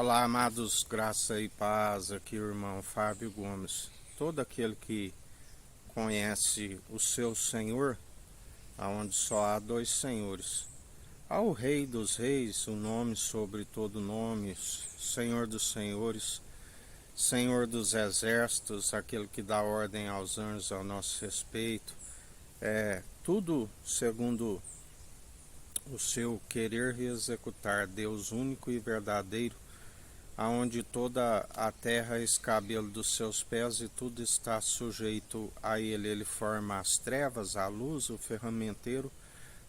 Olá, amados, graça e paz, aqui o irmão Fábio Gomes. Todo aquele que conhece o seu Senhor, aonde só há dois senhores. Há o Rei dos Reis, o nome sobre todo nome, Senhor dos Senhores, Senhor dos Exércitos, aquele que dá ordem aos anjos ao nosso respeito. Tudo segundo o seu querer e executar, Deus único e verdadeiro, aonde toda a terra é escabelo dos seus pés e tudo está sujeito a ele. Ele forma as trevas, a luz, o ferramenteiro,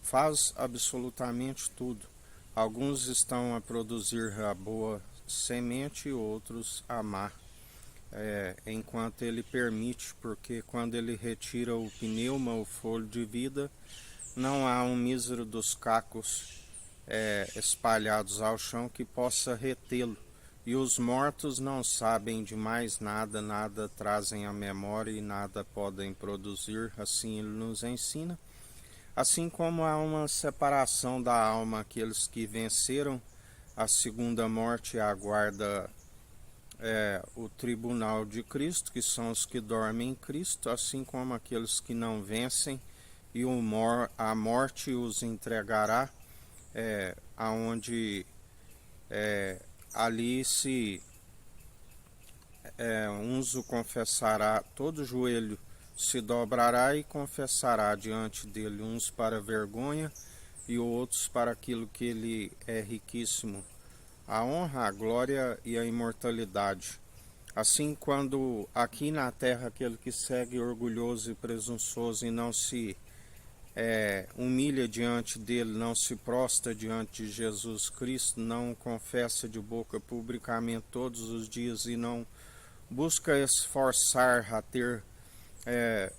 faz absolutamente tudo. Alguns estão a produzir a boa semente e outros a má, enquanto ele permite, porque quando ele retira o pneuma, o fôlego de vida, não há um mísero dos cacos espalhados ao chão que possa retê-lo. E os mortos não sabem de mais nada, nada trazem à memória e nada podem produzir, assim ele nos ensina. Assim como há uma separação da alma, aqueles que venceram a segunda morte aguarda o tribunal de Cristo, que são os que dormem em Cristo, assim como aqueles que não vencem, e a morte os entregará, aonde ali uns o confessará, todo joelho se dobrará e confessará diante dele, uns para vergonha e outros para aquilo que ele é riquíssimo, a honra, a glória e a imortalidade. Assim, quando aqui na terra aquele que segue orgulhoso e presunçoso e não se humilha diante dele, não se prostra diante de Jesus Cristo, não confessa de boca publicamente todos os dias e não busca esforçar a ter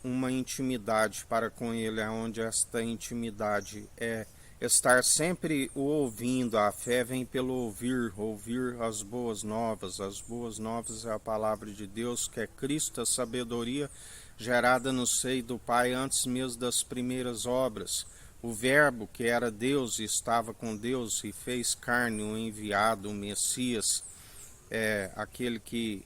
uma intimidade para com ele, onde esta intimidade é estar sempre o ouvindo. A fé vem pelo ouvir, ouvir as boas novas. As boas novas é a palavra de Deus, que é Cristo, a sabedoria gerada no seio do Pai antes mesmo das primeiras obras. O Verbo, que era Deus e estava com Deus e fez carne, o enviado, o Messias, aquele que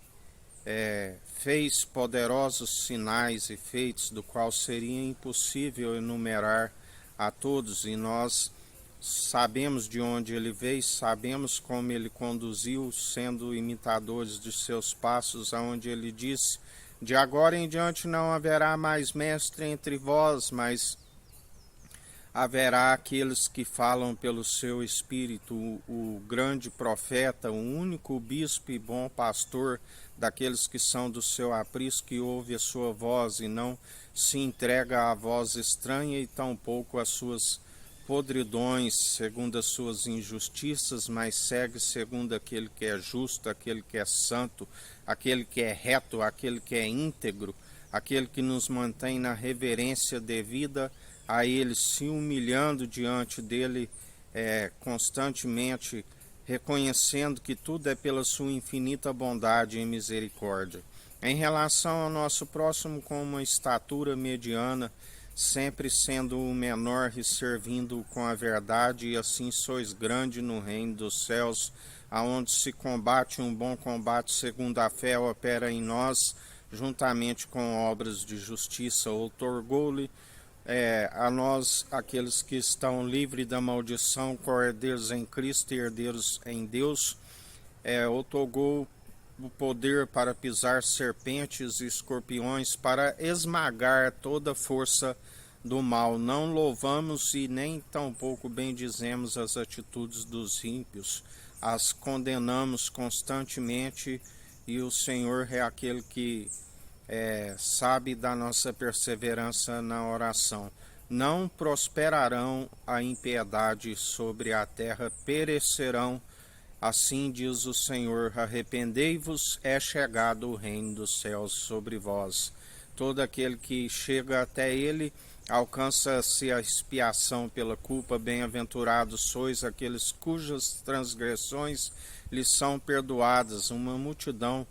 fez poderosos sinais e feitos, do qual seria impossível enumerar a todos, e nós sabemos de onde ele veio, sabemos como ele conduziu, sendo imitadores de seus passos, aonde ele disse: de agora em diante não haverá mais mestre entre vós, mas haverá aqueles que falam pelo seu Espírito. O grande profeta, o único bispo e bom pastor daqueles que são do seu aprisco, que ouve a sua voz e não se entrega à voz estranha e tampouco às suas podridões, segundo as suas injustiças, mas segue segundo aquele que é justo, aquele que é santo, aquele que é reto, aquele que é íntegro, aquele que nos mantém na reverência devida a ele, se humilhando diante dele constantemente, reconhecendo que tudo é pela sua infinita bondade e misericórdia. Em relação ao nosso próximo, com uma estatura mediana, sempre sendo o menor e servindo com a verdade, e assim sois grande no reino dos céus, aonde se combate um bom combate segundo a fé opera em nós, juntamente com obras de justiça. Outorgou-lhe a nós, aqueles que estão livres da maldição, co-herdeiros em Cristo e herdeiros em Deus, outorgou o poder para pisar serpentes e escorpiões, para esmagar toda força do mal. Não louvamos e nem tampouco bendizemos as atitudes dos ímpios, as condenamos constantemente, e o Senhor é aquele que sabe da nossa perseverança na oração. Não prosperarão a impiedade sobre a terra, perecerão. Assim diz o Senhor: arrependei-vos, é chegado o reino dos céus sobre vós. Todo aquele que chega até ele alcança-se a expiação pela culpa. Bem-aventurados sois aqueles cujas transgressões lhes são perdoadas, uma multidão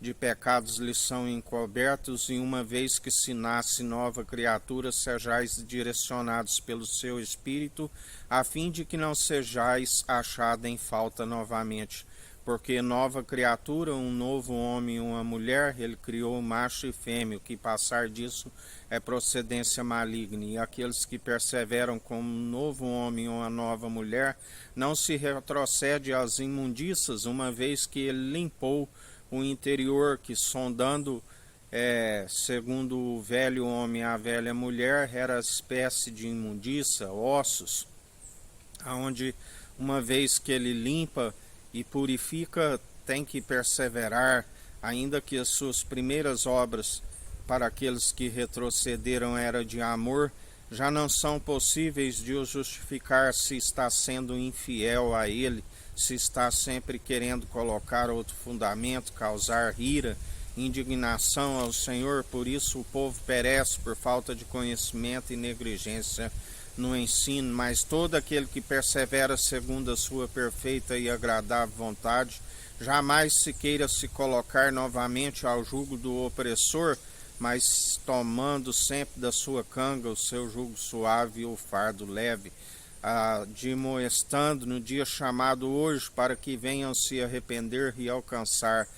de pecados lhes são encobertos, e uma vez que se nasce nova criatura, sejais direcionados pelo seu Espírito, a fim de que não sejais achado em falta novamente. porque nova criatura, um novo homem e uma mulher, ele criou macho e fêmea, o que passar disso é procedência maligna, e aqueles que perseveram como um novo homem ou uma nova mulher, não se retrocede às imundícias, uma vez que ele limpou o interior, que sondando, segundo o velho homem e a velha mulher, era espécie de imundícia, ossos, aonde uma vez que ele limpa e purifica, tem que perseverar, ainda que as suas primeiras obras para aqueles que retrocederam era de amor, já não são possíveis de o justificar se está sendo infiel a ele, se está sempre querendo colocar outro fundamento, causar ira, indignação ao Senhor. Por isso o povo perece por falta de conhecimento e negligência no ensino, mas todo aquele que persevera segundo a sua perfeita e agradável vontade, jamais se queira se colocar novamente ao jugo do opressor, mas tomando sempre da sua canga o seu jugo suave e o fardo leve, admoestando no dia chamado hoje, para que venham se arrepender e alcançar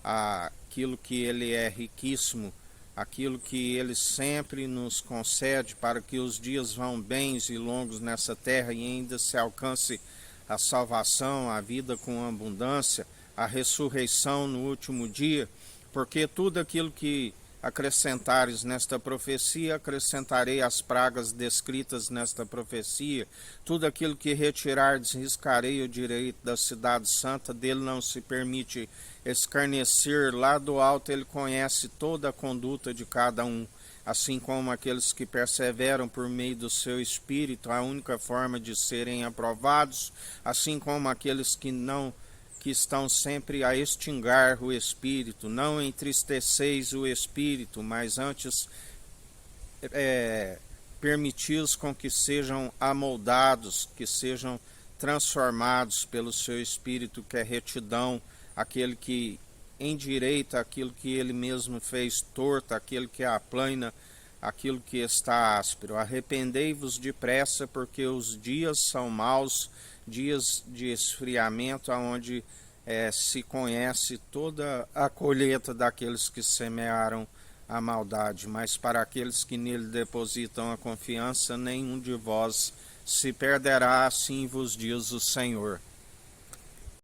aquilo que ele é riquíssimo, aquilo que ele sempre nos concede, para que os dias vão bens e longos nessa terra e ainda se alcance a salvação, a vida com abundância, a ressurreição no último dia, porque tudo aquilo que acrescentares nesta profecia, acrescentarei as pragas descritas nesta profecia, tudo aquilo que retirardes, riscarei o direito da cidade santa, dele não se permite escarnecer, lá do alto ele conhece toda a conduta de cada um, assim como aqueles que perseveram por meio do seu Espírito, a única forma de serem aprovados, assim como aqueles que estão sempre a extinguir o Espírito. Não entristeceis o Espírito, mas antes permitis com que sejam amoldados, que sejam transformados pelo seu Espírito, que é retidão, aquele que endireita aquilo que ele mesmo fez torto, aquele que aplana aquilo que está áspero. Arrependei-vos depressa, porque os dias são maus, dias de esfriamento, onde se conhece toda a colheita daqueles que semearam a maldade. Mas para aqueles que nele depositam a confiança, nenhum de vós se perderá, assim vos diz o Senhor.